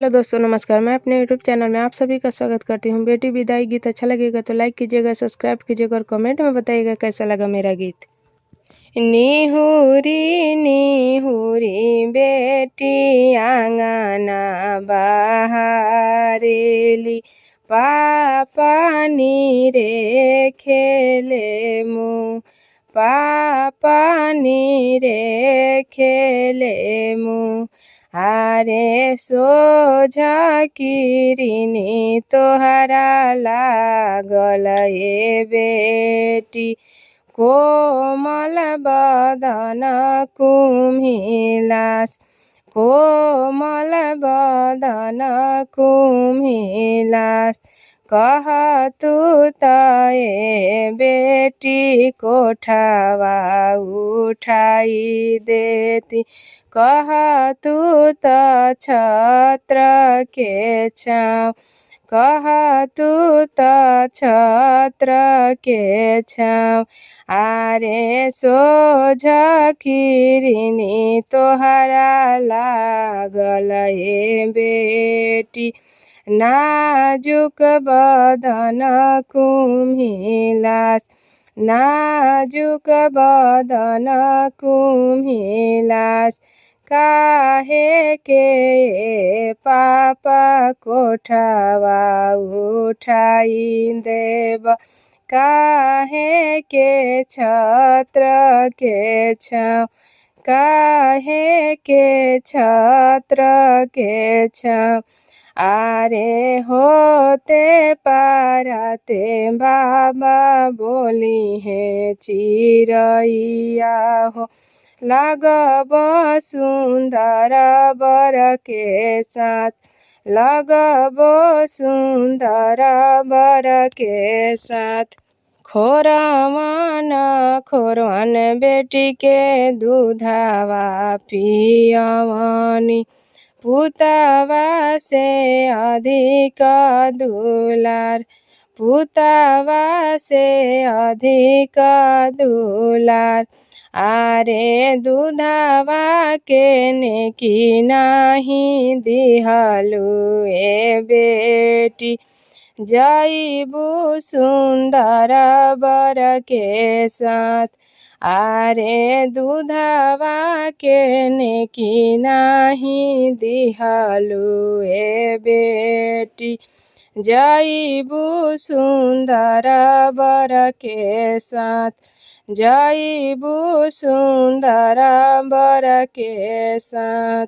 Hello दोस्तों, नमस्कार। मैं अपने यूट्यूब चैनल में आप सभी का स्वागत करती हूँ। बेटी विदाई गीत अच्छा लगेगा तो लाइक कीजिएगा, सब्सक्राइब कीजिएगा और कमेंट में बताइएगा कैसा लगा मेरा गीत। निहुरी निहुरी बेटी आंगना बहारेली, पापा नीरे खेले मुँह, पापा नीरे खेले मुँह। आरे सोझा किरिनी तोहरा लागल ए बेटी, कोमल बदन कुम्हिलास, कोमल बदन कुम्हिलास। कह तू त ए बेटी कोठावा उठाई देती, कह तू त छत्र के छाँव, कह तू त छत्र के छाँव। आरे सोझ किरिनी तोहरा लागल ए बेटी, नाजुक बदन कुम्हिलास, नाजुक बदन कुम्हिलास। काहे के पापा कोठावा उठाई देब, काहे के छत्र के छाँव, काहे के छत्र के छाँव। आरे होते पारते बाबा बोली है चिरैया हो, लगब सुंदर बर के साथ, लगब सुंदर बर के साथ। खोरवन खोरवन बेटी के दूधवा पियवनी, पुतवा से अधिक दुलार, पुतवा से अधिक दुलार। आरे दूधवा के नेकी नाही दिहलु ए बेटी, जइबू सुंदर बर के साथ। आरे दूधवा के नेकी नाही दिहलु ए बेटी, जइबू सुंदर बर के साथ, जइबू सुंदर बर के साथ।